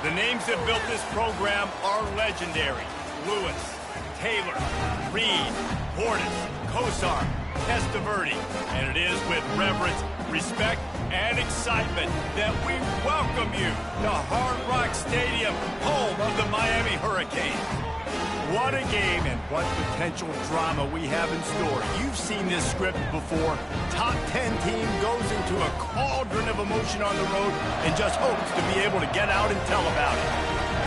The names that built this program are legendary. Lewis, Taylor, Reed, Portis, Kosar, Testaverde. And it is with reverence, respect, and excitement that we welcome you to Hard Rock Stadium, home of the Miami Hurricanes. What a game and what potential drama we have in store. You've seen this script before. Top 10 team goes into a cauldron of emotion on the road and just hopes to be able to get out and tell about it.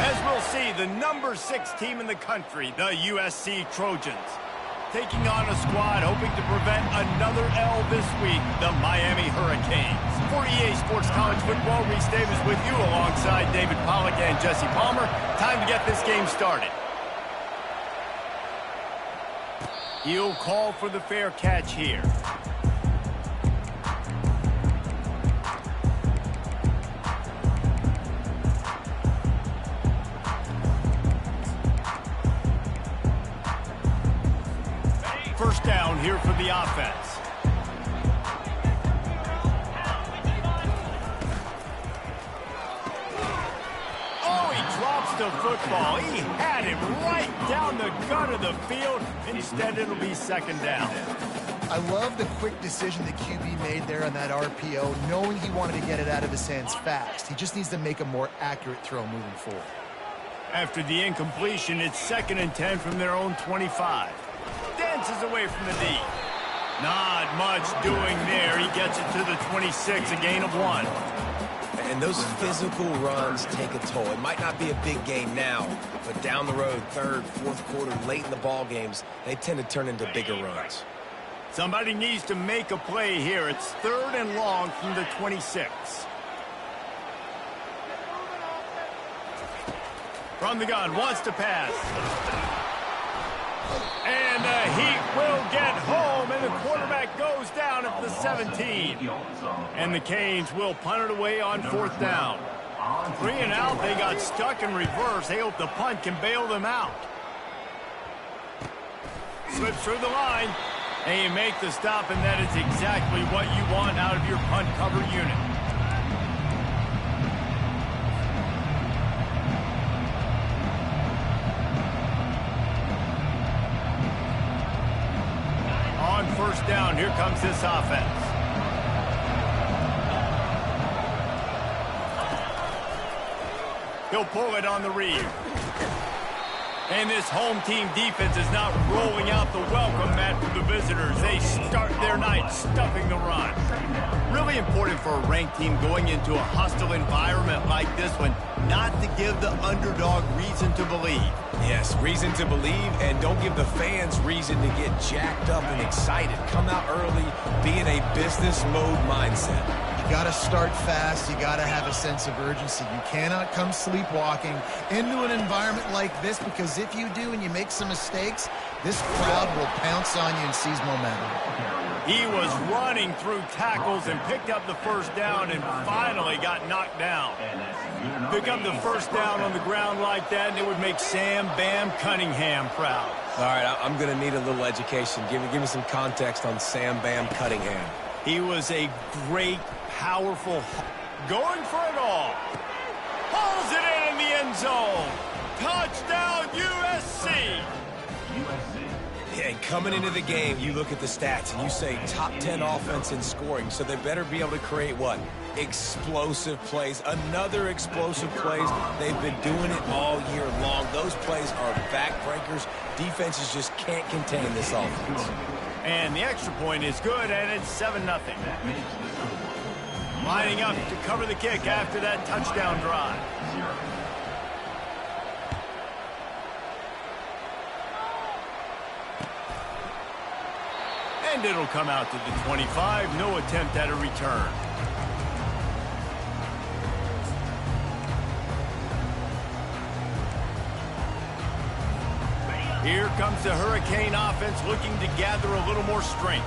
As we'll see, the number 6 team in the country, the USC Trojans, taking on a squad hoping to prevent another L this week, the Miami Hurricanes. For EA Sports College Football, Reese Davis with you alongside David Pollack and Jesse Palmer. Time to get this game started. He'll call for the fair catch here. First down here for the offense. The football. He had him right down the gut of the field. Instead, it'll be second down. I love the quick decision the QB made there on that RPO, knowing he wanted to get it out of his hands fast. He just needs to make a more accurate throw moving forward. After the incompletion, it's 2nd and 10 from their own 25. Dances away from the D. Not much doing there. He gets it to the 26, a gain of 1. And those physical runs take a toll. It might not be a big game now, but down the road, 3rd, 4th quarter, late in the ball games, they tend to turn into bigger runs. Somebody needs to make a play here. It's 3rd and long from the 26. From the gun, wants to pass. And the Heat will get home, and the quarterback goes down at the 17. And the Canes will punt it away on 4th down. 3 and out, they got stuck in reverse. They hope the punt can bail them out. Slips through the line, and you make the stop, and that is exactly what you want out of your punt cover unit. First down, here comes this offense. He'll pull it on the read. And this home team defense is not rolling out the welcome mat for the visitors. They start their night stuffing the run. Really important for a ranked team going into a hostile environment like this one, not to give the underdog reason to believe. Yes, reason to believe, and don't give the fans reason to get jacked up and excited. Come out early, be in a business mode mindset. You got to start fast. You got to have a sense of urgency. You cannot come sleepwalking into an environment like this, because if you do and you make some mistakes, this crowd will pounce on you and seize momentum. He was running through tackles and picked up the first down and finally got knocked down. Pick up the first down on the ground like that, and it would make Sam Bam Cunningham proud. All right, I'm going to need a little education. Give me some context on Sam Bam Cunningham. He was a great, powerful, going for it all. Pulls it in the end zone. Touchdown, USC. Yeah, and coming into the game, you look at the stats and you say top 10 offense in scoring, so they better be able to create what? Explosive plays. Another explosive plays. They've been doing it all year long. Those plays are backbreakers. Defenses just can't contain this offense. And the extra point is good, and it's 7-0. Lining up to cover the kick after that touchdown drive. And it'll come out to the 25. No attempt at a return. Here comes the Hurricane offense looking to gather a little more strength.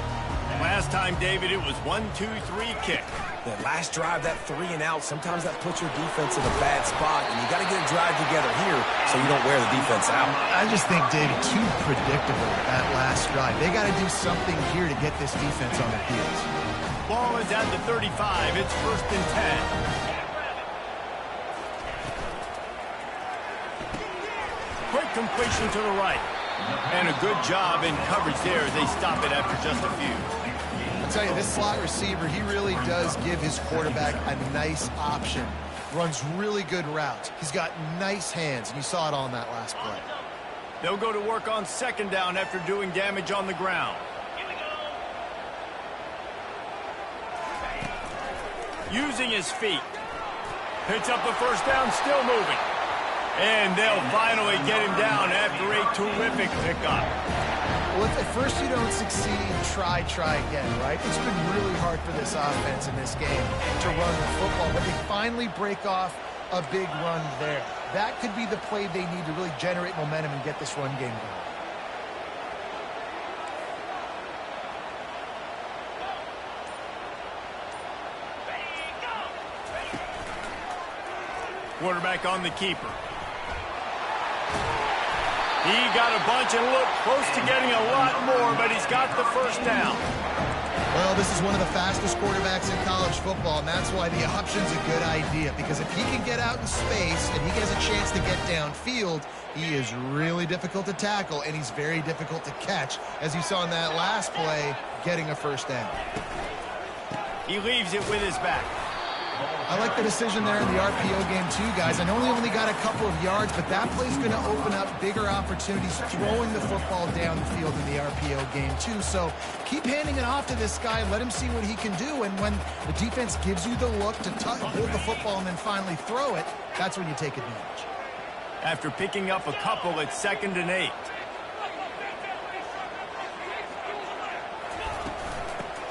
Last time, David, it was 1-2-3 kick. That last drive, that 3 and out, sometimes that puts your defense in a bad spot, and you got to get a drive together here so you don't wear the defense out. I just think, David, too predictable that last drive. They got to do something here to get this defense on their heels. Ball is at the 35. It's 1st and 10. quick completion to the right. And a good job in coverage there as they stop it after just a few. I'll tell you, this slot receiver, he really does give his quarterback a nice option. Runs really good routes. He's got nice hands, and you saw it on that last play. They'll go to work on second down after doing damage on the ground. Using his feet. Picks up the first down, still moving. And they'll finally get him down after a terrific pickup. Well, if at first you don't succeed, try again, right? It's been really hard for this offense in this game to run the football, but they finally break off a big run there. That could be the play they need to really generate momentum and get this run game going. Quarterback on the keeper. He got a bunch and looked close to getting a lot more, but he's got the first down. Well, this is one of the fastest quarterbacks in college football, and that's why the option's a good idea, because if he can get out in space and he has a chance to get downfield, he is really difficult to tackle, and he's very difficult to catch, as you saw in that last play, getting a first down. He leaves it with his back. I like the decision there in the RPO game too, guys. I know he only got a couple of yards, but that play's going to open up bigger opportunities throwing the football down the field in the RPO game too. So keep handing it off to this guy. Let him see what he can do. And when the defense gives you the look to hold the football and then finally throw it, that's when you take advantage. After picking up a couple, it's 2nd and 8.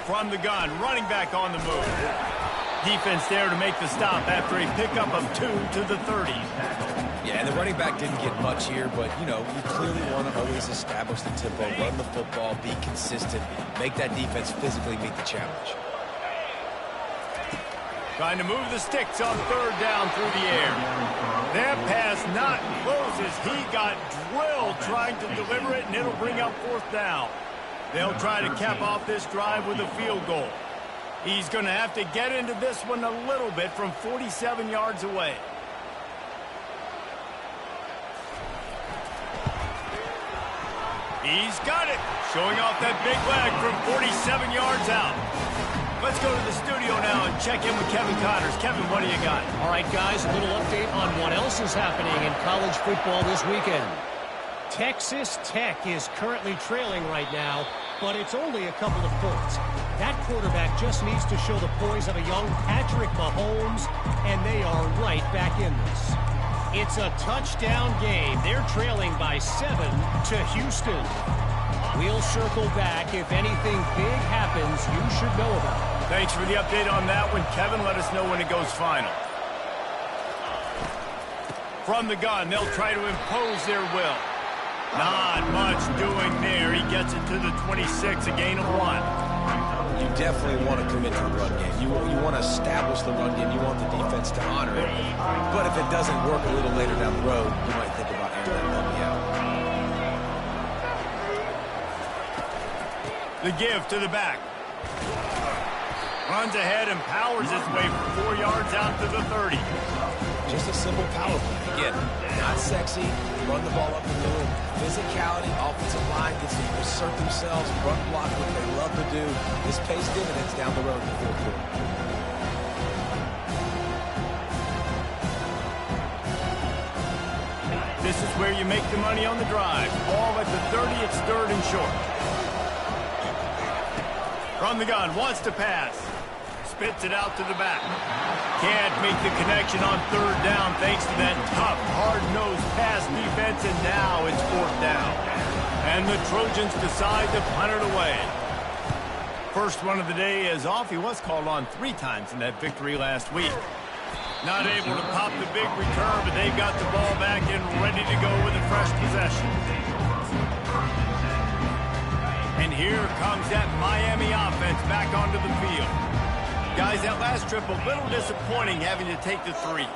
From the gun, running back on the move. Defense there to make the stop after a pickup of 2 to the 30. Yeah, and the running back didn't get much here, but, you know, you clearly want to always establish the tempo, run the football, be consistent, make that defense physically meet the challenge. Trying to move the sticks on 3rd down through the air. That pass not close as he got drilled trying to deliver it, and it'll bring up 4th down. They'll try to cap off this drive with a field goal. He's going to have to get into this one a little bit from 47 yards away. He's got it. Showing off that big leg from 47 yards out. Let's go to the studio now and check in with Kevin Connors. Kevin, what do you got? All right, guys, a little update on what else is happening in college football this weekend. Texas Tech is currently trailing right now, but it's only a couple of points. That quarterback just needs to show the poise of a young Patrick Mahomes, and they are right back in this. It's a touchdown game. They're trailing by 7 to Houston. We'll circle back. If anything big happens, you should know about it. Thanks for the update on that one, Kevin. Let us know when it goes final. From the gun, they'll try to impose their will. Not much doing there. He gets it to the 26, a gain of 1. You definitely want to commit to the run game. You want to establish the run game. You want the defense to honor it. But if it doesn't work a little later down the road, you might think about airing that dummy out. The give to the back. Runs ahead and powers his way for 4 yards out to the 30. Just a simple power play. Again, not sexy. Run the ball up the middle. Physicality, offensive line gets to assert themselves, run block, what they love to do. This pays dividends down the road in the 4th quarter. This is where you make the money on the drive. Ball at the 30, it's 3rd and short. From the gun, wants to pass. Spits it out to the back. Can't make the connection on 3rd down thanks to that tough, hard-nosed pass defense, and now it's 4th down. And the Trojans decide to punt it away. First run of the day is off. He was called on 3 times in that victory last week. Not able to pop the big return, but they've got the ball back and ready to go with a fresh possession. And here comes that Miami offense back onto the field. Guys, that last trip a little disappointing having to take the 3.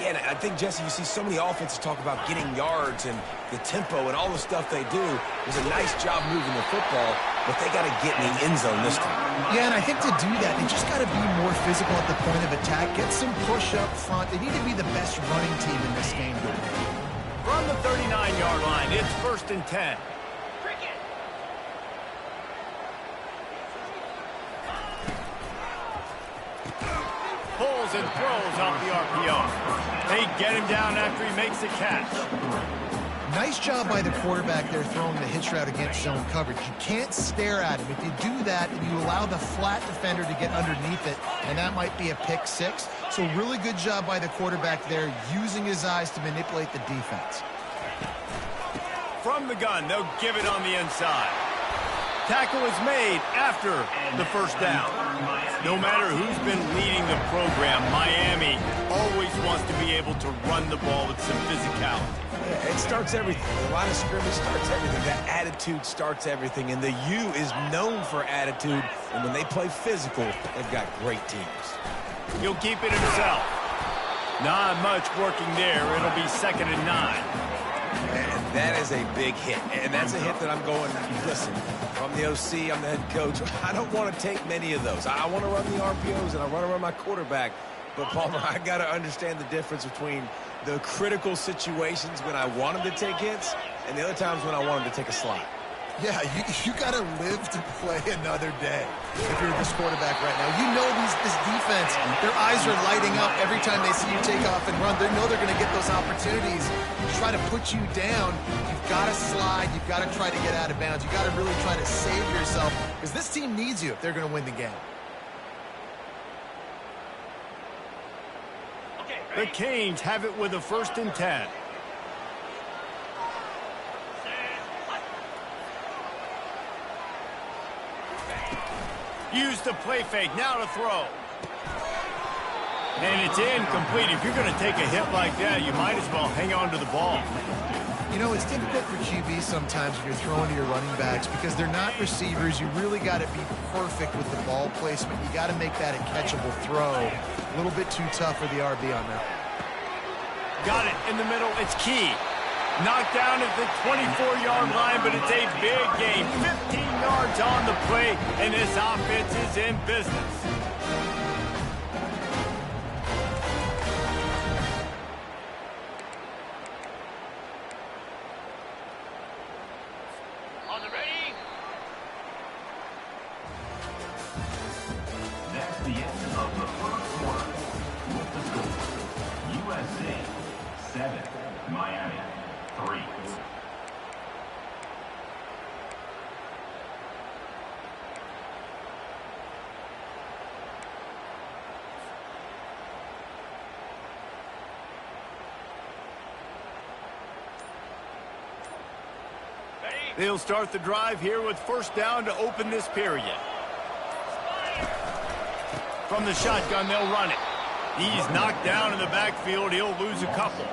Yeah, and I think, Jesse, you see so many offenses talk about getting yards and the tempo and all the stuff they do. It was a nice job moving the football, but they got to get in the end zone this time. Yeah, and I think to do that, they just got to be more physical at the point of attack, get some push up front. They need to be the best running team in this game. From the 39, 9-yard line. It's 1st and 10. Pulls and throws off the RPO. They get him down after he makes the catch. Nice job by the quarterback there throwing the hitch route against zone coverage. You can't stare at him. If you do that, and you allow the flat defender to get underneath it, and that might be a pick six. So really good job by the quarterback there, using his eyes to manipulate the defense. From the gun, they'll give it on the inside. Tackle is made after the first down. No matter who's been leading the program, Miami always wants to be able to run the ball with some physicality. Yeah, it starts everything. The line of scrimmage starts everything. That attitude starts everything. And the U is known for attitude. And when they play physical, they've got great teams. He'll keep it himself. Not much working there. It'll be 2nd and 9. And that is a big hit. And that's a hit that I'm going, listen, I'm the OC, I'm the head coach. I don't want to take many of those. I want to run the RPOs, and I want to run my quarterback. But, Palmer, I got to understand the difference between the critical situations when I want him to take hits and the other times when I want him to take a slot. Yeah, you got to live to play another day if you're this quarterback right now. You know this defense, their eyes are lighting up every time they see you take off and run. They know they're going to get those opportunities to try to put you down. You've got to slide. You've got to try to get out of bounds. You've got to really try to save yourself because this team needs you if they're going to win the game. The Canes have it with a 1st and 10. Use the play fake, now to throw. And it's incomplete. If you're going to take a hit like that, you might as well hang on to the ball. You know, it's difficult for QB sometimes when you're throwing to your running backs because they're not receivers. You really got to be perfect with the ball placement. You got to make that a catchable throw. A little bit too tough for the RB on that. Got it in the middle. It's Key. Knocked down at the 24-yard line, but it's a big gain. 15 yards on the play, and this offense is in business. On the ready? That's the end of the first quarter. With the score, USC 7, Miami 3. They'll start the drive here with 1st down to open this period. From the shotgun, they'll run it. He's knocked down in the backfield. He'll lose a couple.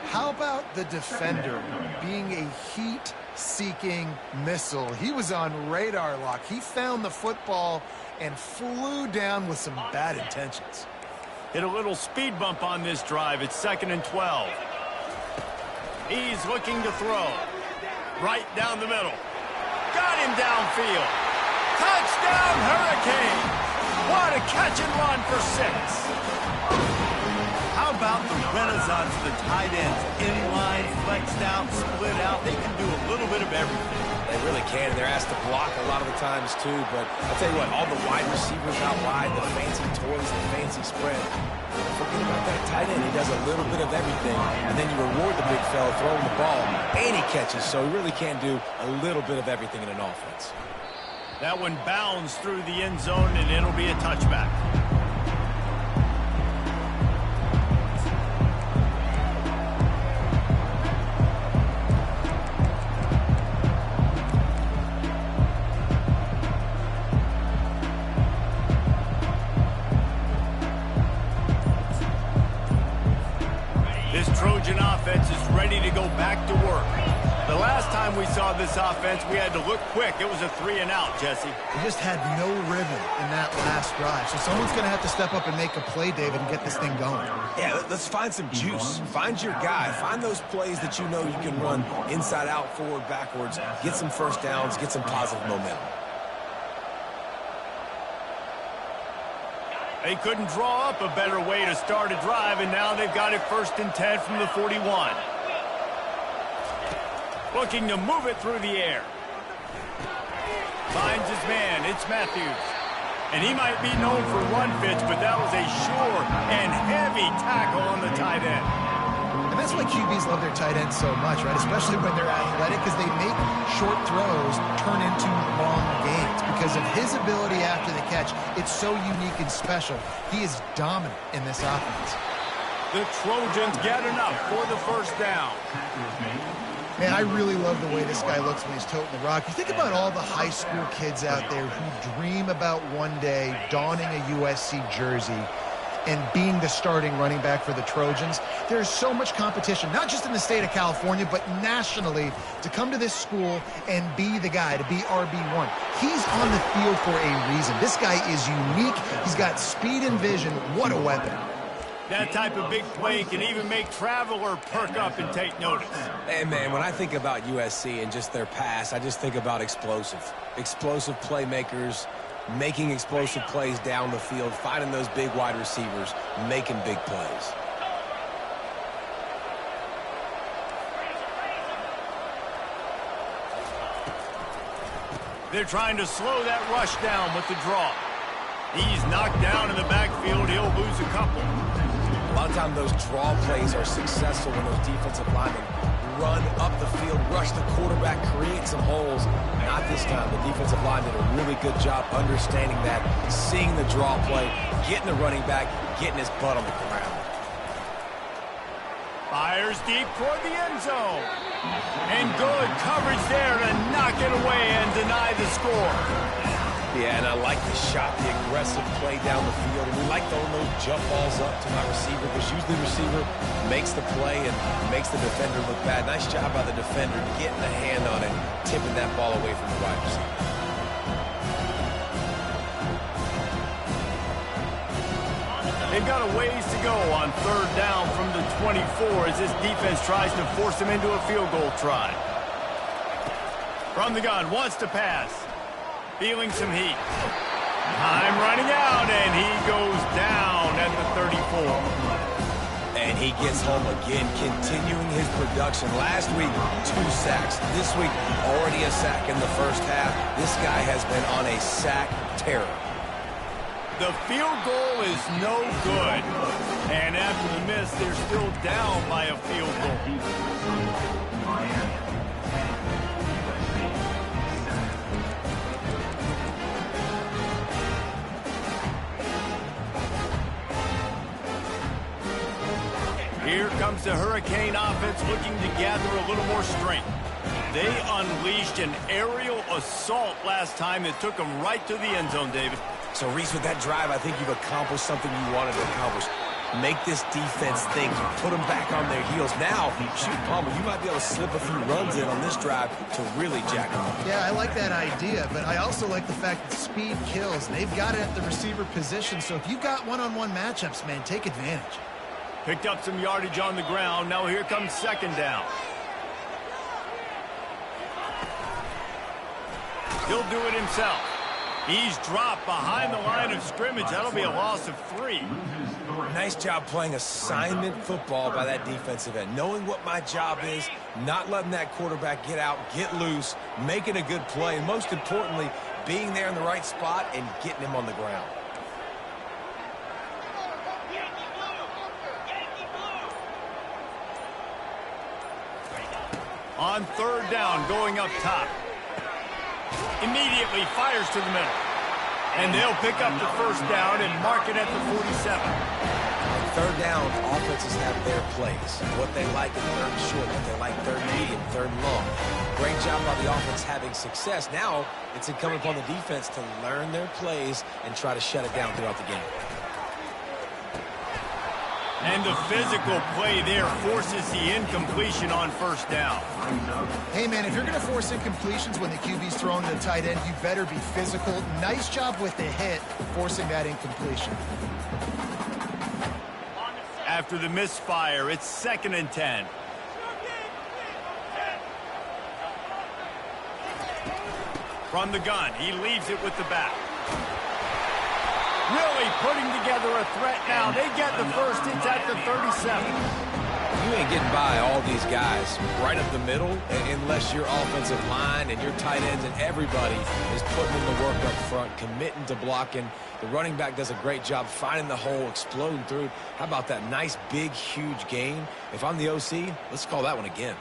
How about the defender being a heat-seeking missile? He was on radar lock. He found the football and flew down with some bad intentions. Hit a little speed bump on this drive. It's 2nd and 12. He's looking to throw. Right down the middle. Got him downfield. Touchdown, Hurricane! What a catch and run for 6. How about the renaissance of the tight ends? Inline, flexed out, split out. They can do a little bit of everything. They really can. They're asked to block a lot of the times, too. But I'll tell you what, all the wide receivers out wide, the fancy toys, the fancy spread. Forget about that tight end. He does a little bit of everything. And then you reward the big fella throwing the ball. And he catches, so he really can do a little bit of everything in an offense. That one bounds through the end zone, and it'll be a touchback. Trojan offense is ready to go back to work. The last time we saw this offense, we had to look quick. It was a 3-and-out, Jesse. We just had no rhythm in that last drive. So someone's going to have to step up and make a play, David, and get this thing going. Yeah, let's find some juice. Find your guy. Find those plays that you know you can run inside out, forward, backwards. Get some 1st downs. Get some positive momentum. They couldn't draw up a better way to start a drive, and now they've got it 1st and 10 from the 41. Looking to move it through the air. Finds his man. It's Matthews. And he might be known for run fits, but that was a sure and heavy tackle on the tight end. And that's why QBs love their tight ends so much, right? Especially when they're athletic, because they make short throws turn into long gains. Because of his ability after the catch, it's so unique and special. He is dominant in this offense. The Trojans get enough for the first down. Man, I really love the way this guy looks when he's toting the rock. You think about all the high school kids out there who dream about one day donning a USC jersey and being the starting running back for the Trojans. There's so much competition, not just in the state of California, but nationally, to come to this school and be the guy, to be RB1. He's on the field for a reason. This guy is unique. He's got speed and vision. What a weapon. That type of big play can even make Traveler perk up and take notice. And, man, when I think about USC and just their pass, I just think about explosive. Explosive playmakers, making explosive plays down the field, finding those big wide receivers, making big plays. They're trying to slow that rush down with the draw. He's knocked down in the backfield. He'll lose a couple. A lot of times those draw plays are successful when those defensive linemen run up the field, rush the quarterback, create some holes. Not this time. The defensive line did a really good job understanding that, seeing the draw play, getting the running back, getting his butt on the ground. Fires deep toward the end zone. And good coverage there to knock it away and deny the score. Yeah, and I like the shot, the aggressive play down the field. And we like throwing those jump balls up to my receiver, because usually the receiver makes the play and makes the defender look bad. Nice job by the defender getting a hand on it, tipping that ball away from the wide receiver. They've got a ways to go on third down from the 24 as this defense tries to force them into a field goal try. From the gun, wants to pass. Feeling some heat. Time running out, and he goes down at the 34. And he gets home again, continuing his production. Last week, 2 sacks. This week, already a sack in the first half. This guy has been on a sack terror. The field goal is no good. And after the miss, they're still down by a field goal. Here comes the Hurricane offense looking to gather a little more strength. They unleashed an aerial assault last time that took them right to the end zone, David. So, Reese, with that drive, I think you've accomplished something you wanted to accomplish. Make this defense think. Put them back on their heels. Now, shoot, Palmer, you might be able to slip a few runs in on this drive to really jack them up. Yeah, I like that idea, but I also like the fact that speed kills. They've got it at the receiver position, so if you've got one-on-one matchups, man, take advantage. Picked up some yardage on the ground. Now here comes second down. He'll do it himself. He's dropped behind the line of scrimmage. That'll be a loss of 3. Nice job playing assignment football by that defensive end. Knowing what my job is, not letting that quarterback get out, get loose, making a good play, and most importantly, being there in the right spot and getting him on the ground. On third down, going up top. Immediately fires to the middle. And they'll pick up the first down and mark it at the 47. Third down, offenses have their plays. What they like in third and short, what they like third and medium, third and long. Great job by the offense having success. Now it's incumbent upon the defense to learn their plays and try to shut it down throughout the game. And the physical play there forces the incompletion on first down. Hey, man, if you're going to force incompletions when the QB's throwing to the tight end, you better be physical. Nice job with the hit, forcing that incompletion. After the misfire, it's 2nd and 10. From the gun, he leaves it with the back. Really putting together a threat now. They get the first. It's at the 37. You ain't getting by all these guys right up the middle unless your offensive line and your tight ends and everybody is putting in the work up front, committing to blocking. The running back does a great job finding the hole, exploding through. How about that nice, big, huge gain? If I'm the OC, let's call that one again.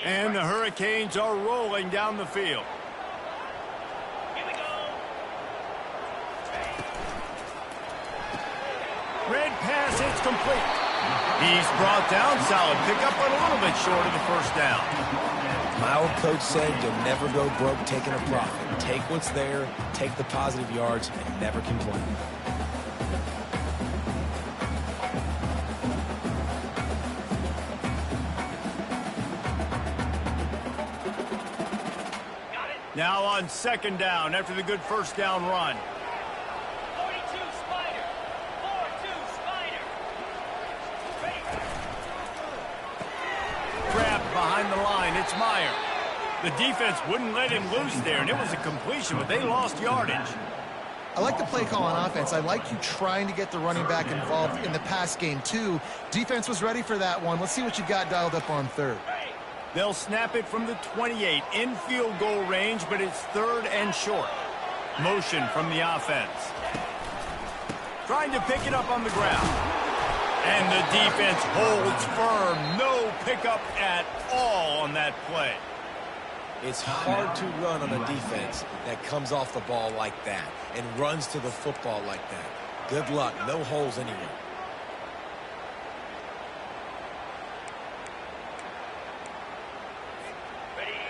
And the Hurricanes are rolling down the field. Here we go. Red pass, it's complete. He's brought down, solid pickup, but a little bit short of the first down. My old coach said you'll never go broke taking a profit. Take what's there, take the positive yards, and never complain. Now on second down after the good first down run. 42 Spider. 4-2 Spider. Ready. Grabbed behind the line. It's Meyer. The defense wouldn't let him loose there, and it was a completion, but they lost yardage. I like the play call on offense. I like you trying to get the running back involved in the pass game, too. Defense was ready for that one. Let's see what you got dialed up on third. They'll snap it from the 28 in field goal range, but it's third and short. Motion from the offense. Trying to pick it up on the ground. And the defense holds firm. No pickup at all on that play. It's hard to run on a defense that comes off the ball like that and runs to the football like that. Good luck. No holes anywhere.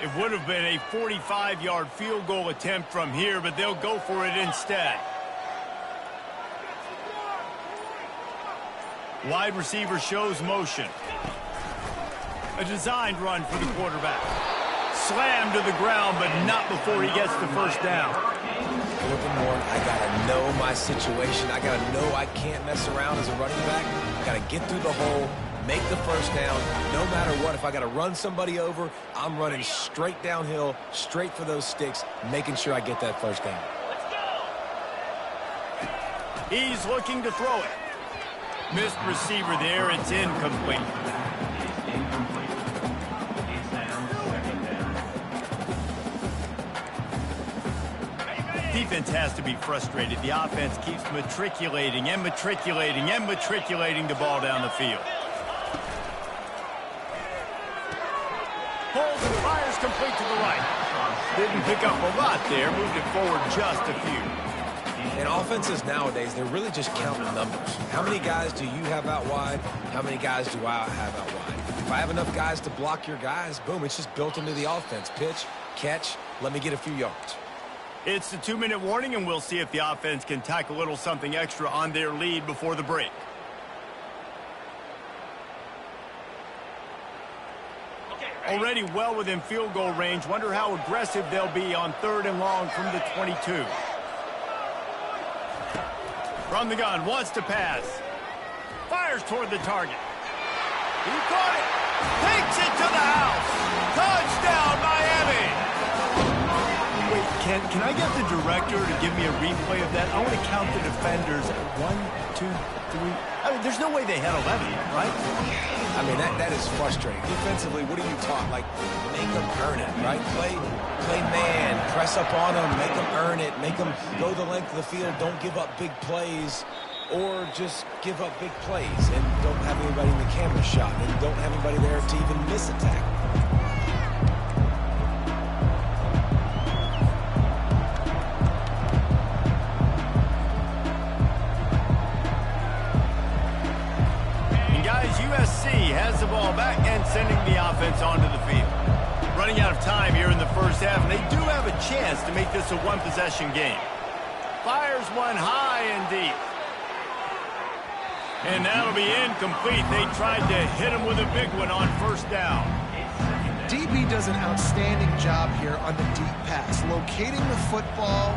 It would have been a 45-yard field goal attempt from here, but they'll go for it instead. Wide receiver shows motion. A designed run for the quarterback. Slammed to the ground, but not before he gets the first down. Good morning. I got to know my situation. I got to know I can't mess around as a running back. I got to get through the hole, make the first down. No matter what, if I got to run somebody over, I'm running straight downhill, straight for those sticks, making sure I get that first down. He's looking to throw it. Missed receiver there. It's incomplete. It's incomplete. It's down, second down. Defense has to be frustrated. The offense keeps matriculating and matriculating and matriculating the ball down the field. Holds and fires complete to the right. Didn't pick up a lot there. Moved it forward just a few. And offenses nowadays, they're really just counting numbers. How many guys do you have out wide? How many guys do I have out wide? If I have enough guys to block your guys, boom, it's just built into the offense. Pitch, catch, let me get a few yards. It's the 2-minute warning, and we'll see if the offense can tack a little something extra on their lead before the break. Already well within field goal range. Wonder how aggressive they'll be on third and long from the 22. From the gun, wants to pass. Fires toward the target. He caught it. Takes it to the house. Touchdown, Miami. Wait, can I get the director to give me a replay of that? I want to count the defenders. 1, 2, 3. I mean, there's no way they had 11, right? I mean, that is frustrating. Defensively, what are you taught? Like, make them earn it, right? Play man, press up on them, make them earn it, make them go the length of the field, don't give up big plays, or just give up big plays and don't have anybody in the camera shot and don't have anybody there to even miss a tackle. USC has the ball back and sending the offense onto the field. Running out of time here in the first half, and they do have a chance to make this a one-possession game. Fires one high and deep. And that'll be incomplete. They tried to hit him with a big one on first down. DB does an outstanding job here on the deep pass. Locating the football,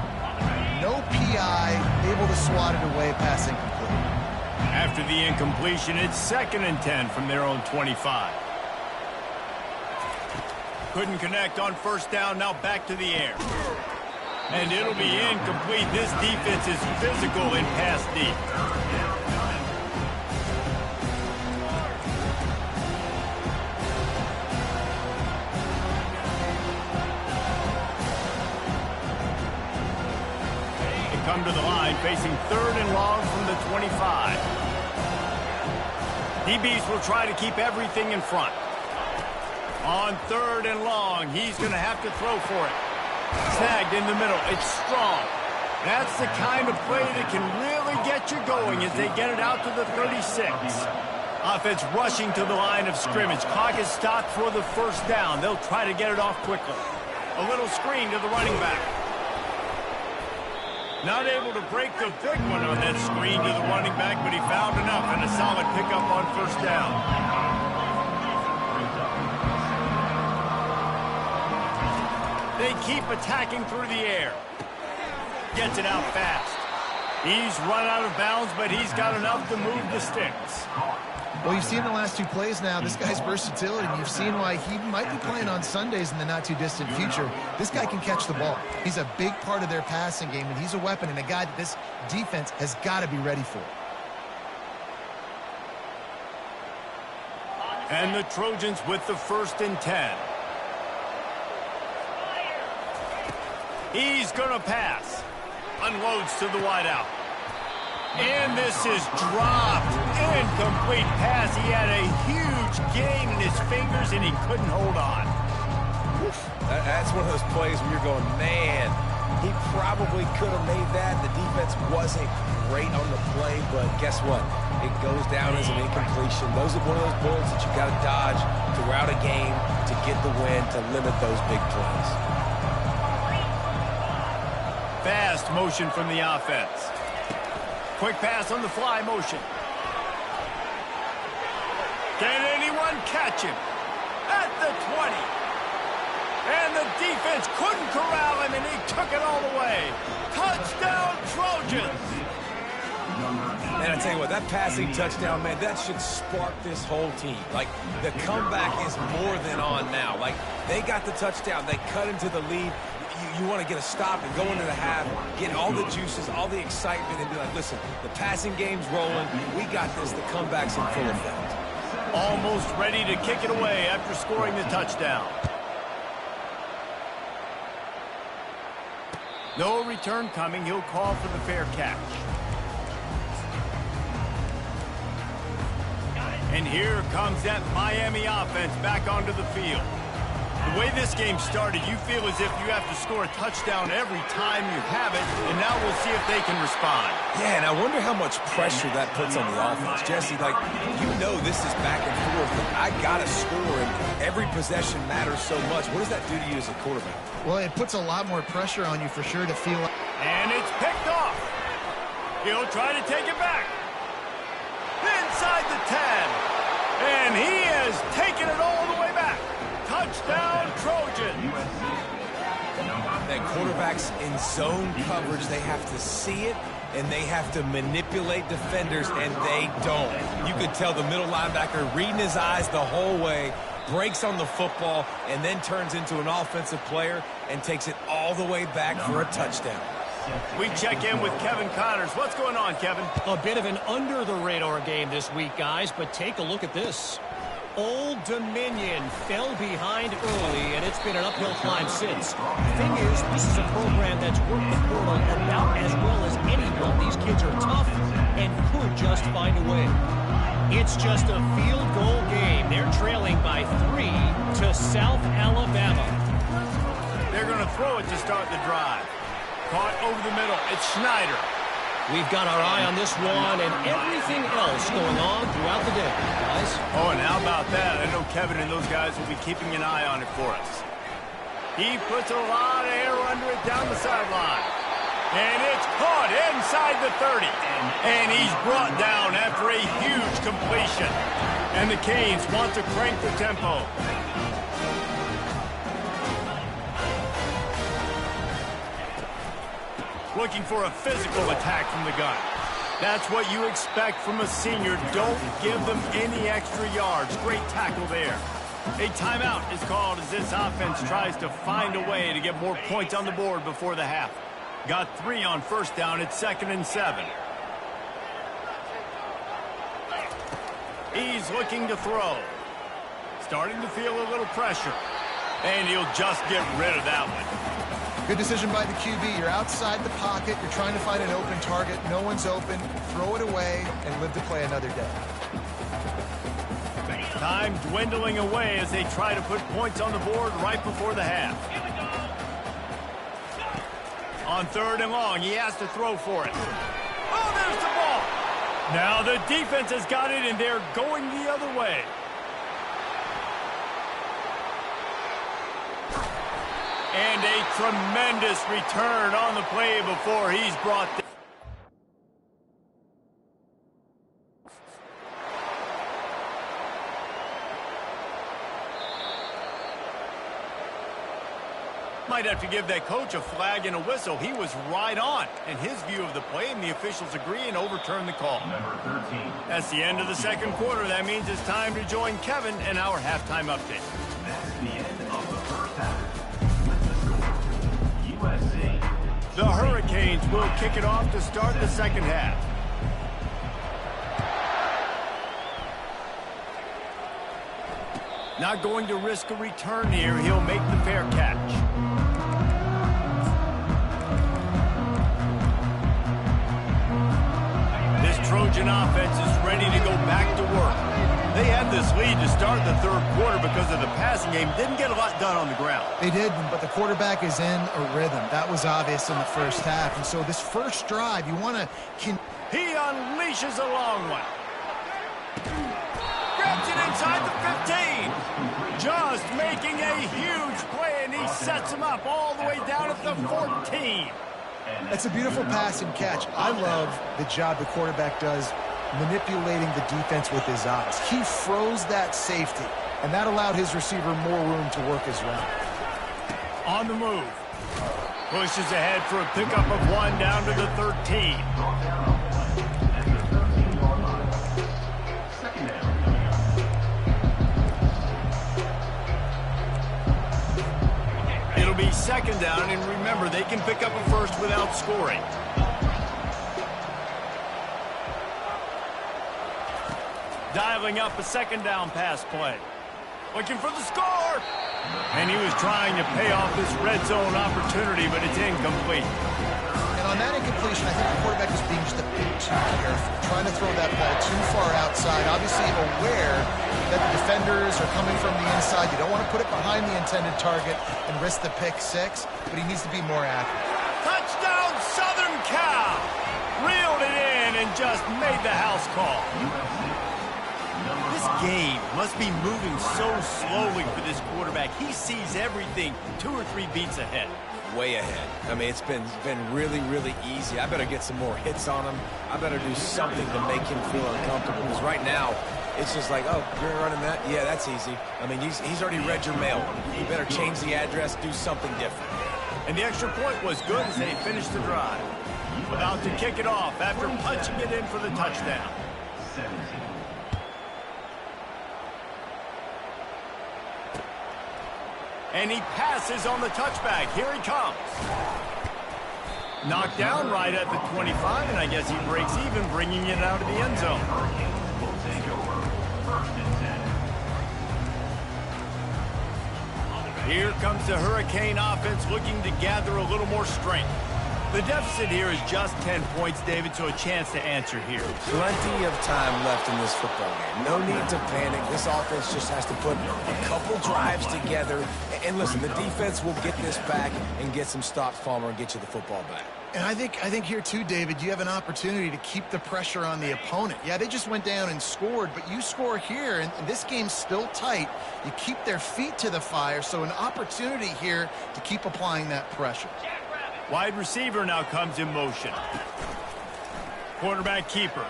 no PI, able to swat it away, pass incomplete. After the incompletion, it's 2nd and 10 from their own 25. Couldn't connect on first down, now back to the air. And it'll be incomplete. This defense is physical in pass deep. They come to the line facing 3rd and long from the 25. DBs will try to keep everything in front. On 3rd and long, he's going to have to throw for it. Snagged in the middle. It's strong. That's the kind of play that can really get you going as they get it out to the 36. Offense rushing to the line of scrimmage. Clock is stopped for the first down. They'll try to get it off quickly. A little screen to the running back. Not able to break the big one on that screen to the running back, but he found enough and a solid pickup on first down. They keep attacking through the air. Gets it out fast. He's run out of bounds, but he's got enough to move the sticks. Well, you've seen the last 2 plays now. This guy's versatility. You've seen why he might be playing on Sundays in the not-too-distant future. This guy can catch the ball. He's a big part of their passing game, and he's a weapon and a guy that this defense has got to be ready for. And the Trojans with the 1st and 10. He's going to pass. Unloads to the wideout. And this is dropped. Incomplete pass. He had a huge gain in his fingers, and he couldn't hold on. That's one of those plays where you're going, man, he probably could have made that. The defense wasn't great on the play, but guess what? It goes down as an incompletion. Those are one of those bullets that you've got to dodge throughout a game to get the win, to limit those big plays. Fast motion from the offense. Quick pass on the fly motion. Can anyone catch him? At the 20. And the defense couldn't corral him, and he took it all the way. Touchdown, Trojans! And I tell you what, that passing touchdown, man, that should spark this whole team. Like, the comeback is more than on now. Like, they got the touchdown. They cut into the lead. You want to get a stop and go into the half, get all the juices, all the excitement, and be like, listen, the passing game's rolling. We got this. The comeback's in full effect. Almost ready to kick it away after scoring the touchdown. No return coming. He'll call for the fair catch. And here comes that Miami offense back onto the field. The way this game started, you feel as if you have to score a touchdown every time you have it, and now we'll see if they can respond. Yeah, and I wonder how much pressure that puts on the offense. Jesse, like, you know this is back and forth. I got to score, and every possession matters so much. What does that do to you as a quarterback? Well, it puts a lot more pressure on you for sure to feel like... And it's picked off. He'll try to take it back. Inside the 10. And he has taken it all the way back. Touchdown, Trojans. That quarterbacks in zone coverage, they have to see it, and they have to manipulate defenders, and they don't. You could tell the middle linebacker reading his eyes the whole way, breaks on the football, and then turns into an offensive player and takes it all the way back for a touchdown. We check in with Kevin Connors. What's going on, Kevin? A bit of an under-the-radar game this week, guys, but take a look at this. Old Dominion fell behind early, and it's been an uphill climb since. The thing is, this is a program that's worked the portal about as well as anyone. These kids are tough and could just find a way. It's just a field goal game. They're trailing by 3 to South Alabama. They're going to throw it to start the drive. Caught over the middle. It's Schneider. We've got our eye on this one and everything else going on throughout the day, guys. Oh, and how about that? I know Kevin and those guys will be keeping an eye on it for us. He puts a lot of air under it down the sideline. And it's caught inside the 30. And he's brought down after a huge completion. And the Canes want to crank the tempo. Looking for a physical attack from the gun. That's what you expect from a senior. Don't give them any extra yards. Great tackle there. A timeout is called as this offense tries to find a way to get more points on the board before the half. Got 3 on first down. It's 2nd and 7. He's looking to throw. Starting to feel a little pressure. And he'll just get rid of that one. Good decision by the QB. You're outside the pocket. You're trying to find an open target. No one's open. Throw it away and live to play another day. Time dwindling away as they try to put points on the board right before the half. On 3rd and long, he has to throw for it. Oh, there's the ball. Now the defense has got it, and they're going the other way. And a tremendous return on the play before he's brought down. Might have to give that coach a flag and a whistle. He was right on in his view of the play, and the officials agree and overturn the call. Number 13. That's the end of the second quarter. That means it's time to join Kevin in our halftime update. That's the end of the first half. With the score, USA. The Hurricanes will kick it off to start the second half. Not going to risk a return here. He'll make the fair catch. This Trojan offense is ready to go back to work. They had this lead to start the third quarter because of the passing game. Didn't get a lot done on the ground. They did, but the quarterback is in a rhythm. That was obvious in the first half. And so this first drive, you want to... He unleashes a long one. Grabs it inside the 15. Just making a huge play, and he sets him up all the way down at the 14. That's a beautiful pass and catch. I love the job the quarterback does manipulating the defense with his eyes. He froze that safety, and that allowed his receiver more room to work his route. On the move. Pushes ahead for a pickup of 1 down to the 13. It'll be 2nd down, and remember, they can pick up a first without scoring. Dialing up a 2nd down pass play. Looking for the score! And he was trying to pay off this red zone opportunity, but it's incomplete. And on that incompletion, I think the quarterback is being just a bit too careful, trying to throw that ball too far outside, obviously aware that the defenders are coming from the inside. You don't want to put it behind the intended target and risk the pick 6, but he needs to be more accurate. Touchdown, Southern Cal! Reeled it in and just made the house call. This game must be moving so slowly for this quarterback. He sees everything 2 or 3 beats ahead. Way ahead. I mean, it's been really, really easy. I better get some more hits on him. I better do something to make him feel uncomfortable. Because right now, it's just like, oh, you're running that? Yeah, that's easy. I mean, he's already read your mail. You better change the address, do something different. And the extra point was good as they finished the drive. About to kick it off after punching it in for the touchdown. 17. And he passes on the touchback. Here he comes. Knocked down right at the 25, and I guess he breaks even, bringing it out of the end zone. Will take over 1st and 10. Here comes the Hurricane offense looking to gather a little more strength. The deficit here is just 10 points, David, so a chance to answer here. Plenty of time left in this football game. No need to panic. This offense just has to put a couple drives together. And listen, the defense will get this back and get some stops, Palmer, and get you the football back. And I think here too, David, you have an opportunity to keep the pressure on the opponent. Yeah, they just went down and scored, but you score here, and this game's still tight. You keep their feet to the fire, so an opportunity here to keep applying that pressure. Wide receiver now comes in motion. Quarterback keeper.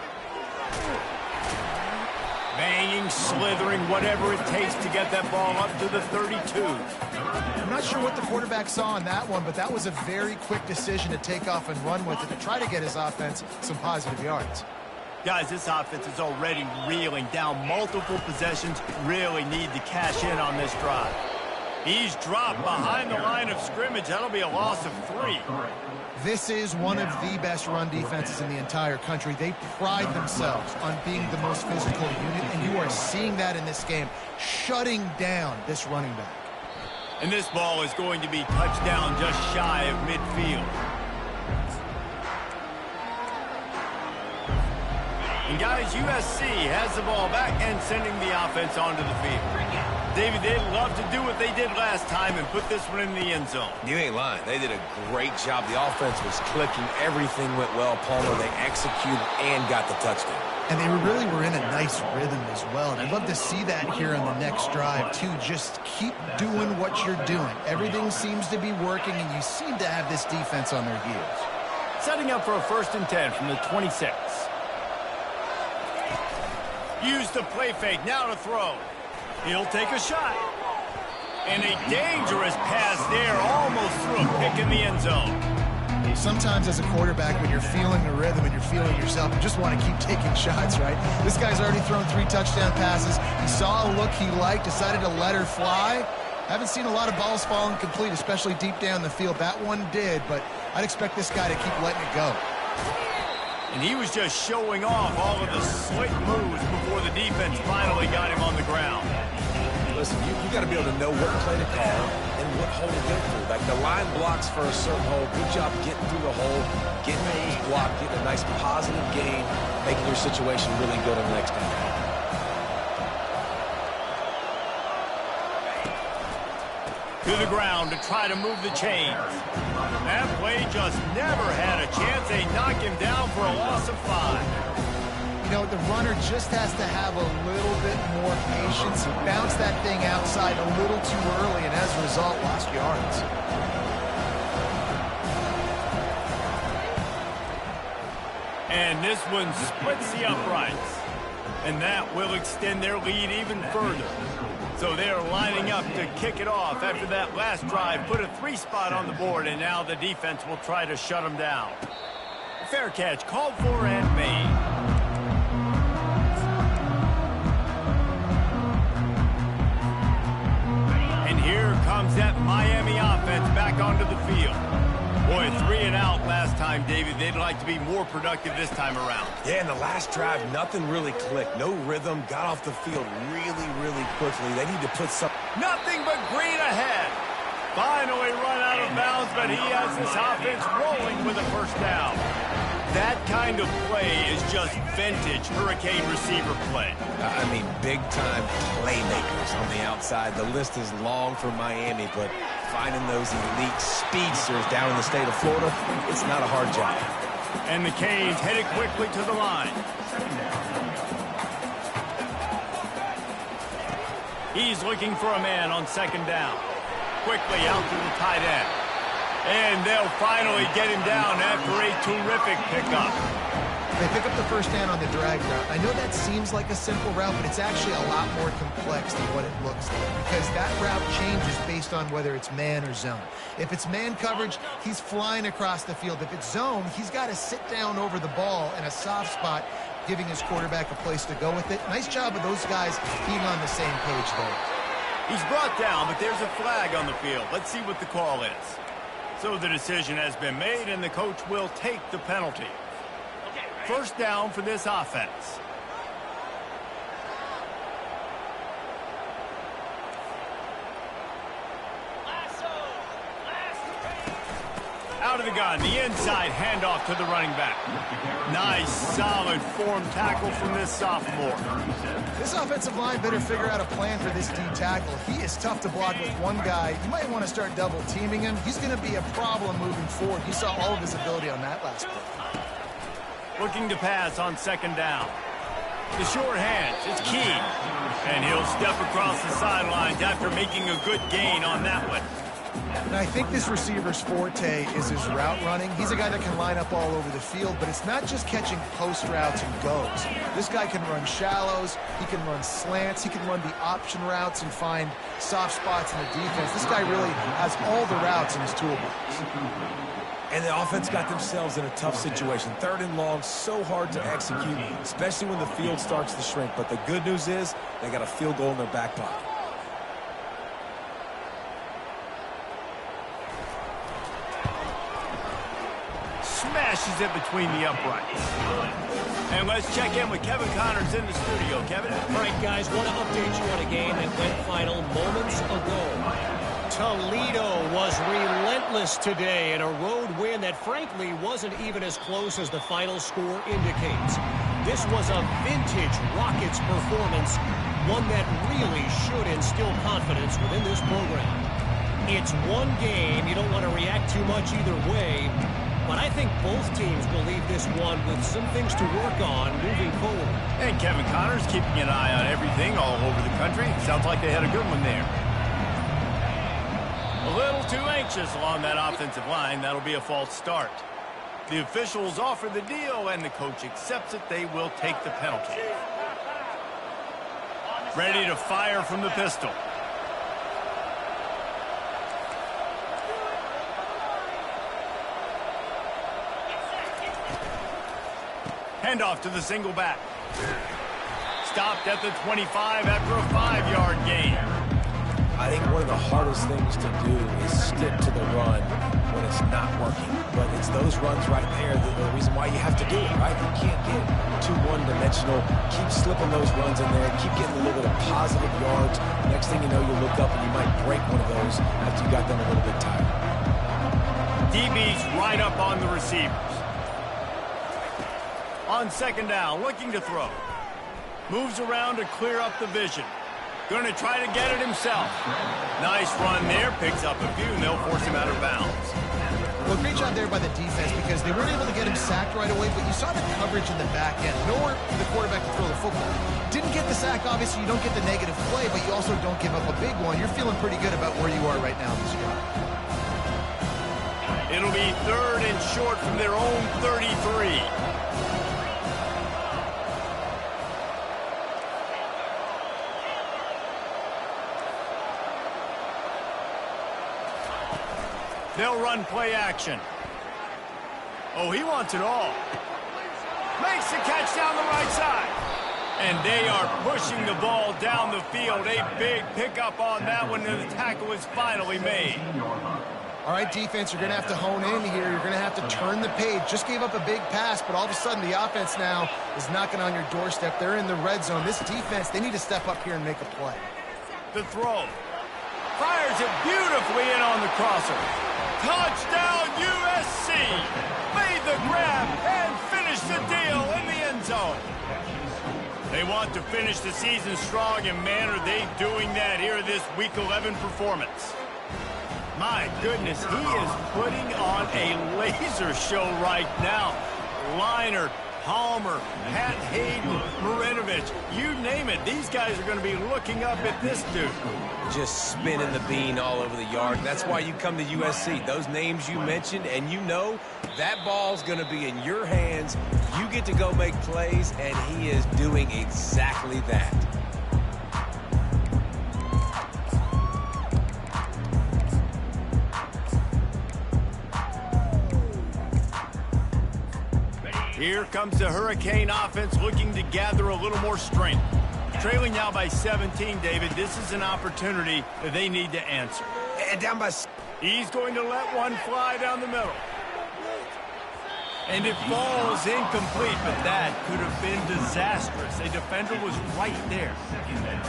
Banging, slithering, whatever it takes to get that ball up to the 32. I'm not sure what the quarterback saw on that one, but that was a very quick decision to take off and run with it to try to get his offense some positive yards. Guys, this offense is already reeling down multiple possessions. Really need to cash in on this drive. He's dropped behind the line of scrimmage. That'll be a loss of 3. This is one of the best run defenses in the entire country. They pride themselves on being the most physical unit, and you are seeing that in this game, shutting down this running back. And this ball is going to be touchdown just shy of midfield. And guys, USC has the ball back and sending the offense onto the field. David, they'd love to do what they did last time and put this one in the end zone. You ain't lying. They did a great job. The offense was clicking. Everything went well. Palmer, they executed and got the touchdown. And they really were in a nice rhythm as well. And I'd love to see that here on the next drive, too. Just keep doing what you're doing. Everything seems to be working, and you seem to have this defense on their heels. Setting up for a 1st and 10 from the 26. Use the play fake, now to throw. He'll take a shot. And a dangerous pass there, almost threw a pick in the end zone. Sometimes as a quarterback, when you're feeling the rhythm and you're feeling yourself, you just want to keep taking shots, right? This guy's already thrown 3 touchdown passes. He saw a look he liked, decided to let her fly. Haven't seen a lot of balls fall incomplete, especially deep down the field. That one did, but I'd expect this guy to keep letting it go. And he was just showing off all of the slick moves before the defense finally got him on the ground. Listen, you got to be able to know what play to call and what hole to go through. Like the line blocks for a certain hole. Good job getting through the hole, getting those blocked, getting a nice positive gain, making your situation really good on the next time. To the ground to try to move the chains. That play just never had a chance. They knock him down for a loss of 5. You know, the runner just has to have a little bit more patience. He bounced that thing outside a little too early, and as a result, lost yards. And this one splits the uprights. And that will extend their lead even further. So they're lining up to kick it off after that last drive. Put a 3 spot on the board, and now the defense will try to shut them down. Fair catch called for and made. And here comes that Miami offense back onto the field. Boy, 3 and out last time, David. They'd like to be more productive this time around. Yeah, in the last drive, nothing really clicked. No rhythm. Got off the field really, really quickly. They need to put some... Nothing but green ahead. Finally run out of bounds, but he has this offense rolling with a 1st down. That kind of play is just vintage Hurricane receiver play. I mean, big-time playmakers on the outside. The list is long for Miami, but finding those elite speedsters down in the state of Florida, it's not a hard job. And the Canes headed quickly to the line. He's looking for a man on 2nd down. Quickly out to the tight end. And they'll finally get him down after a terrific pickup. They pick up the 1st down on the drag route. I know that seems like a simple route, but it's actually a lot more complex than what it looks like, because that route changes based on whether it's man or zone. If it's man coverage, he's flying across the field. If it's zone, he's got to sit down over the ball in a soft spot, giving his quarterback a place to go with it. Nice job of those guys being on the same page there. He's brought down, but there's a flag on the field. Let's see what the call is. So the decision has been made, and the coach will take the penalty. 1st down for this offense. Out of the gun, the inside handoff to the running back. Nice, solid form tackle from this sophomore. This offensive line better figure out a plan for this D tackle. He is tough to block with one guy. You might want to start double teaming him. He's going to be a problem moving forward. You saw all of his ability on that last play. Looking to pass on 2nd down. The short hands, it's key. And he'll step across the sidelines after making a good gain on that one. And I think this receiver's forte is his route running. He's a guy that can line up all over the field, but it's not just catching post routes and goes. This guy can run shallows, he can run slants, he can run the option routes and find soft spots in the defense. This guy really has all the routes in his toolbox. And the offense got themselves in a tough situation. 3rd and long, so hard to execute, especially when the field starts to shrink. But the good news is they got a field goal in their back pocket. Smashes it between the uprights. And let's check in with Kevin Connors in the studio. Kevin? All right, guys, want to update you on a game that went final moments ago. Toledo was relentless today in a road win that, frankly, wasn't even as close as the final score indicates. This was a vintage Rockets performance, one that really should instill confidence within this program. It's one game. You don't want to react too much either way. But I think both teams will leave this one with some things to work on moving forward. And Kevin Connors keeping an eye on everything all over the country. Sounds like they had a good one there. A little too anxious along that offensive line. That'll be a false start. The officials offer the deal, and the coach accepts it. They will take the penalty. Ready to fire from the pistol. Handoff to the single back. Stopped at the 25 after a 5-yard gain. I think one of the hardest things to do is stick to the run when it's not working. But it's those runs right there that are the reason why you have to do it, right? You can't get too one-dimensional. Keep slipping those runs in there. Keep getting a little bit of positive yards. Next thing you know, you look up and you might break one of those after you got them a little bit tired. DB's right up on the receivers. On 2nd down, looking to throw. Moves around to clear up the vision. Going to try to get it himself. Nice run there. Picks up a few, and they'll force him out of bounds. Well, great job there by the defense because they weren't able to get him sacked right away, but you saw the coverage in the back end. Nowhere for the quarterback to throw the football. Didn't get the sack, obviously. You don't get the negative play, but you also don't give up a big one. You're feeling pretty good about where you are right now in this drive. It'll be 3rd and short from their own 33. They'll run play action. Oh, he wants it all. Makes the catch down the right side. And they are pushing the ball down the field. A big pickup on that one, and the tackle is finally made. All right, defense, you're going to have to hone in here. You're going to have to turn the page. Just gave up a big pass, but all of a sudden the offense now is knocking on your doorstep. They're in the red zone. This defense, they need to step up here and make a play. The throw. Fires it beautifully in on the crosser. Touchdown, USC! Made the grab and finished the deal in the end zone. They want to finish the season strong, and man, are they doing that here in this Week 11 performance. My goodness, he is putting on a laser show right now. Liner, Palmer, Pat Hayden, Marinovich, you name it. These guys are going to be looking up at this dude. Just spinning the bean all over the yard. That's why you come to USC. Those names you mentioned, and you know that ball's going to be in your hands. You get to go make plays, and he is doing exactly that. Here comes the Hurricane offense looking to gather a little more strength. Trailing now by 17, David. This is an opportunity that they need to answer. And down by... He's going to let one fly down the middle. And it falls incomplete, but that could have been disastrous. A defender was right there.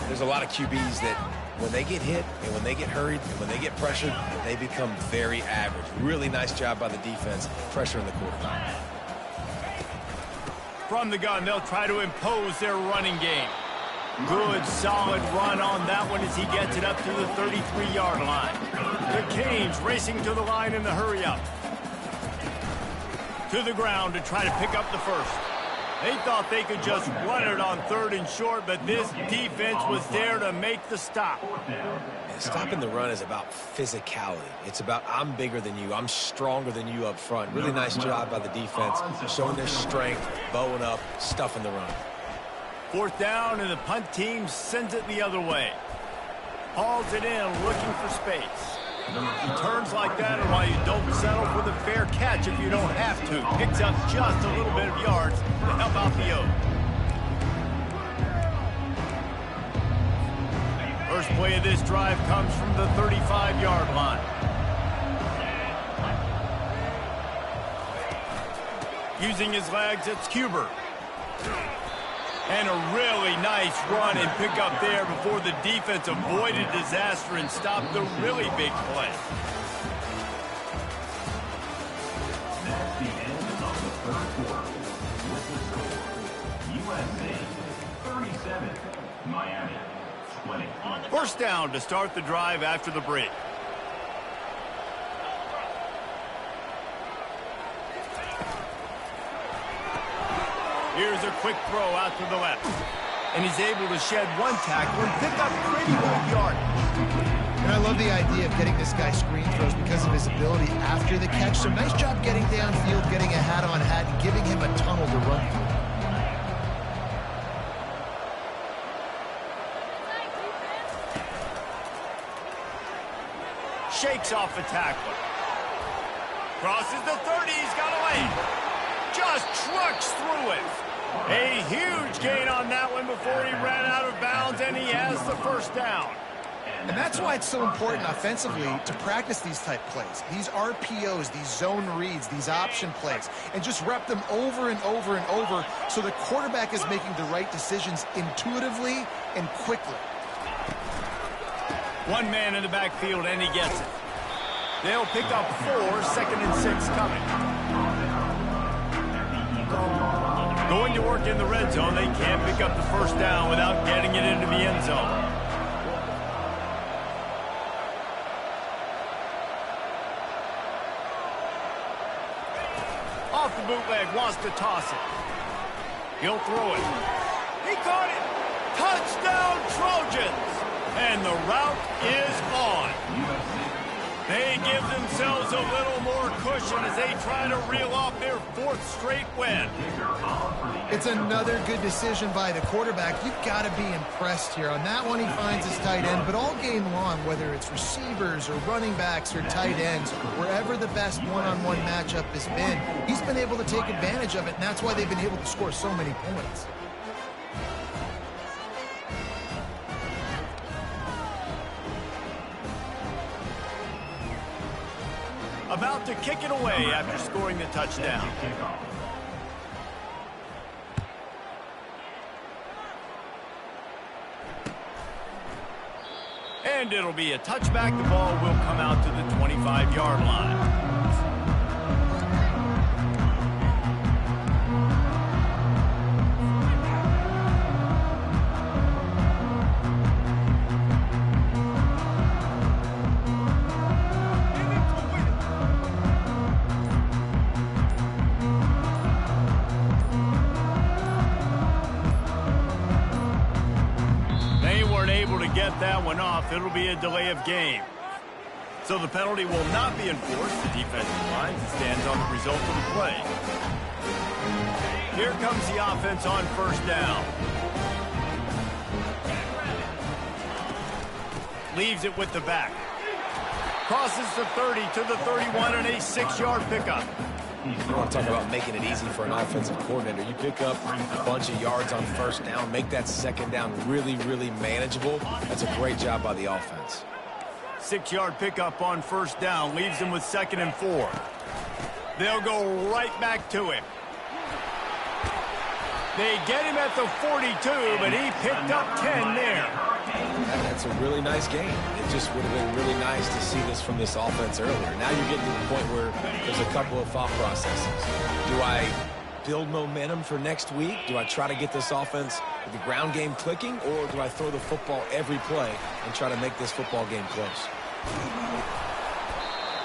There's a lot of QBs that when they get hit and when they get hurried and when they get pressured, they become very average. Really nice job by the defense pressuring the quarterback. From the gun, they'll try to impose their running game. Good, solid run on that one as he gets it up to the 33-yard line. The Canes racing to the line in the hurry-up. To the ground to try to pick up the first. They thought they could just run it on 3rd and short, but this defense was there to make the stop. And stopping the run is about physicality. It's about I'm bigger than you. I'm stronger than you up front. Really nice job by the defense, showing their strength, bowing up, stuffing the run. 4th down, and the punt team sends it the other way. Hauls it in, looking for space. He turns like that, and while you don't settle for the fair catch if you don't have to, picks up just a little bit of yards to help out the O. First play of this drive comes from the 35-yard line. Using his legs, it's Huber. And a really nice run and pick up there before the defense avoided disaster and stopped the really big play. That's the end of the third quarter. With the score, USA 37, Miami 20. First down to start the drive after the break. Here's a quick throw out to the left. And he's able to shed one tackle and pick up pretty good yard. And I love the idea of getting this guy screen throws because of his ability after the catch. So nice job getting downfield, getting a hat-on-hat, and giving him a tunnel to run through. Shakes off the tackler. Crosses the 30, he's got a lane. Just trucks through it. A huge gain on that one before he ran out of bounds, and he has the first down. And that's why it's so important offensively to practice these type plays. These RPOs, these zone reads, these option plays, and just rep them over and over and over so the quarterback is making the right decisions intuitively and quickly. One man in the backfield, and he gets it. They'll pick up 4, 2nd and 6 coming. Going to work in the red zone, they can't pick up the first down without getting it into the end zone. Off the bootleg, wants to toss it. He'll throw it. He caught it. Touchdown, Trojans. And the route is on. They give themselves a little more cushion as they try to reel off their 4th straight win. It's another good decision by the quarterback. You've got to be impressed here. On that one, he finds his tight end, but all game long, whether it's receivers or running backs or tight ends, wherever the best one-on-one matchup has been, he's been able to take advantage of it, and that's why they've been able to score so many points. About to kick it away after scoring the touchdown. And it'll be a touchback. The ball will come out to the 25-yard line. Get that one off. It'll be a delay of game. So the penalty will not be enforced. The defensive line stands on the result of the play. Here comes the offense on first down. Leaves it with the back. Crosses the 30 to the 31 and a 6-yard pickup. You want to talk about making it easy for an offensive coordinator. You pick up a bunch of yards on first down, make that second down really, really manageable. That's a great job by the offense. 6-yard pickup on first down, leaves them with 2nd and 4. They'll go right back to him. They get him at the 42, but he picked up 10 there. That's a really nice game. It just would have been really nice to see this from this offense earlier. Now you're getting to the point where there's a couple of thought processes. Do I build momentum for next week? Do I try to get this offense with the ground game clicking, or do I throw the football every play and try to make this football game close?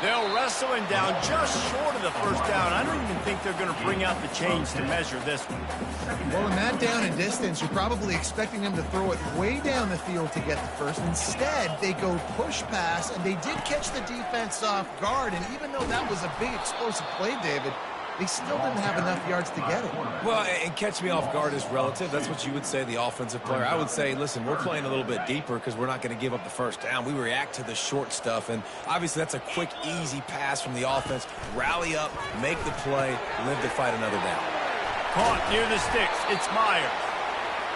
They'll wrestle him down just short of the first down. I don't even think they're going to bring out the chains to measure this one. Well, in that down and distance, you're probably expecting them to throw it way down the field to get the first. Instead, they go push pass, and they did catch the defense off guard. And even though that was a big explosive play, David, they still didn't have enough yards to get it. Well, and catch me off guard is relative. That's what you would say, the offensive player. I would say, listen, we're playing a little bit deeper because we're not going to give up the first down. We react to the short stuff, and obviously that's a quick, easy pass from the offense. Rally up, make the play, live to fight another down. Caught near the sticks. It's Myers.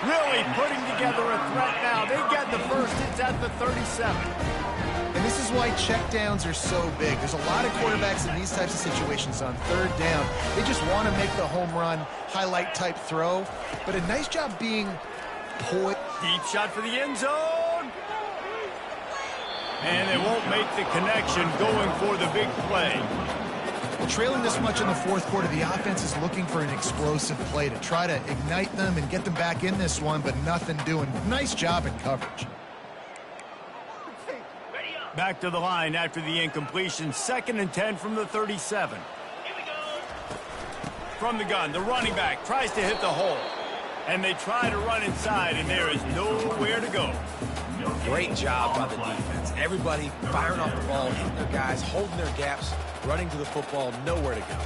Really putting together a threat now. They get the first. It's at the 37. And this is why checkdowns are so big. There's a lot of quarterbacks in these types of situations on third down. They just want to make the home run, highlight type throw. But a nice job being poised. Deep shot for the end zone. And they won't make the connection going for the big play. Trailing this much in the fourth quarter, the offense is looking for an explosive play to try to ignite them and get them back in this one, but nothing doing. Nice job in coverage. Back to the line after the incompletion. 2nd and 10 from the 37. From the gun, the running back tries to hit the hole. And they try to run inside, and there is nowhere to go. Great job by the defense. Everybody firing off the ball, hitting their guys, holding their gaps, running to the football, nowhere to go.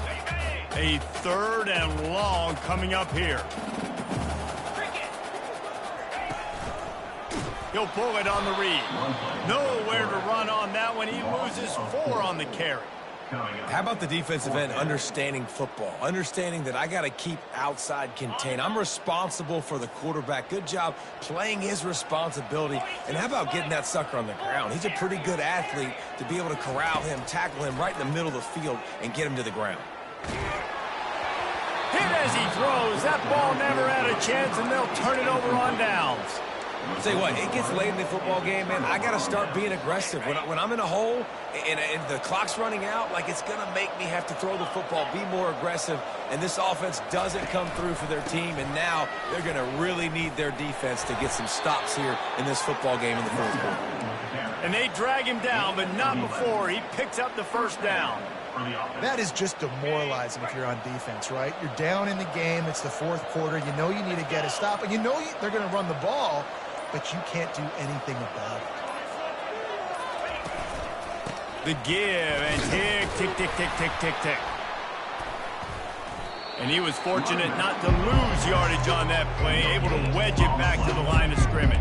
A 3rd and long coming up here. He'll pull it on the read. Nowhere to run on that one. He loses 4 on the carry. How about the defensive end understanding football, understanding that I got to keep outside contain. I'm responsible for the quarterback. Good job playing his responsibility. And how about getting that sucker on the ground? He's a pretty good athlete to be able to corral him, tackle him right in the middle of the field, and get him to the ground. Hit as he throws. That ball never had a chance, and they'll turn it over on downs. Say what, it gets late in the football game, man. I got to start being aggressive. When I'm in a hole and the clock's running out, like, it's going to make me have to throw the football, be more aggressive. And this offense doesn't come through for their team, and now they're going to really need their defense to get some stops here in this football game in the fourth quarter. And they drag him down, but not before he picks up the first down. That is just demoralizing if you're on defense, right? You're down in the game. It's the fourth quarter. You know you need to get a stop, and you know they're going to run the ball, but you can't do anything about it. The give, and tick, tick, tick, tick, tick, tick, tick. And he was fortunate not to lose yardage on that play, able to wedge it back to the line of scrimmage.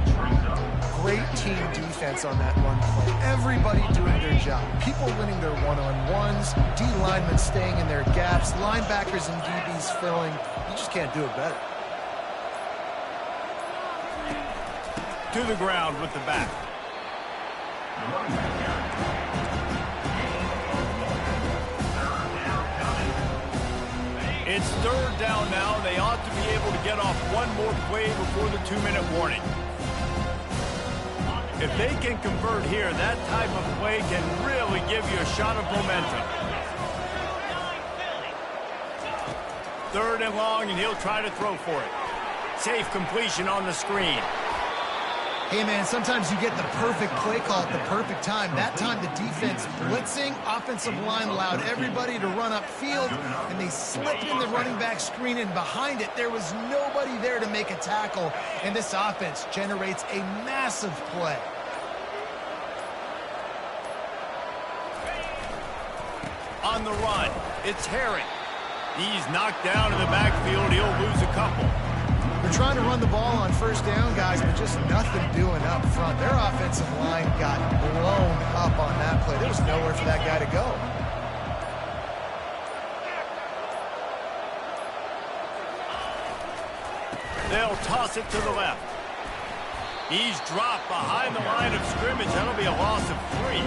Great team defense on that run play. Everybody doing their job. People winning their one-on-ones, D linemen staying in their gaps, linebackers and DBs filling. You just can't do it better. To the ground with the back. It's 3rd down now. They ought to be able to get off one more play before the 2-minute warning. If they can convert here, that type of play can really give you a shot of momentum. 3rd and long, and he'll try to throw for it. Safe completion on the screen. Hey, man, sometimes you get the perfect play call at the perfect time. That time the defense blitzing, offensive line allowed everybody to run upfield, and they slipped in the running back screen, and behind it there was nobody there to make a tackle, and this offense generates a massive play. On the run, it's Herring. He's knocked down in the backfield. He'll lose a couple. They're trying to run the ball on first down, guys, but just nothing doing up front. Their offensive line got blown up on that play. There was nowhere for that guy to go. They'll toss it to the left. He's dropped behind the line of scrimmage. That'll be a loss of 3.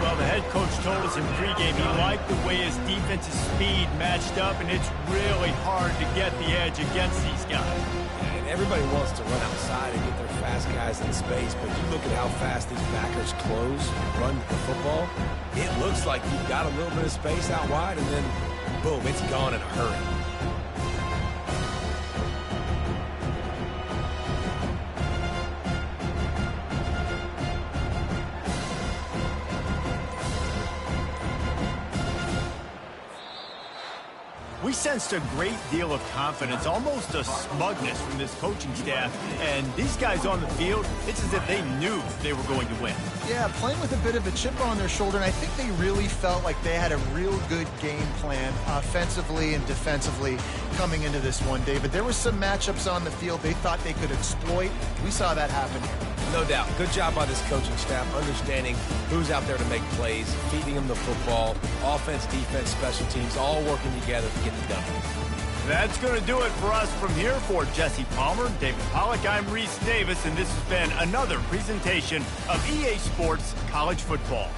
Well, the head coach told us in pregame he liked the way his defensive speed matched up, and it's really hard to get the edge against these guys. And everybody wants to run outside and get their fast guys in space, but you look at how fast these backers close and run the football. It looks like you've got a little bit of space out wide, and then, boom, it's gone in a hurry. sensed a great deal of confidence, almost a smugness from this coaching staff. And these guys on the field, it's as if they knew they were going to win. Yeah, playing with a bit of a chip on their shoulder, and I think they really felt like they had a real good game plan offensively and defensively coming into this one, David. There were some matchups on the field they thought they could exploit. We saw that happen here. No doubt. Good job by this coaching staff, understanding who's out there to make plays, feeding them the football, offense, defense, special teams, all working together to get it done. That's going to do it for us from here. For Jesse Palmer, David Pollack, I'm Reese Davis, and this has been another presentation of EA Sports College Football.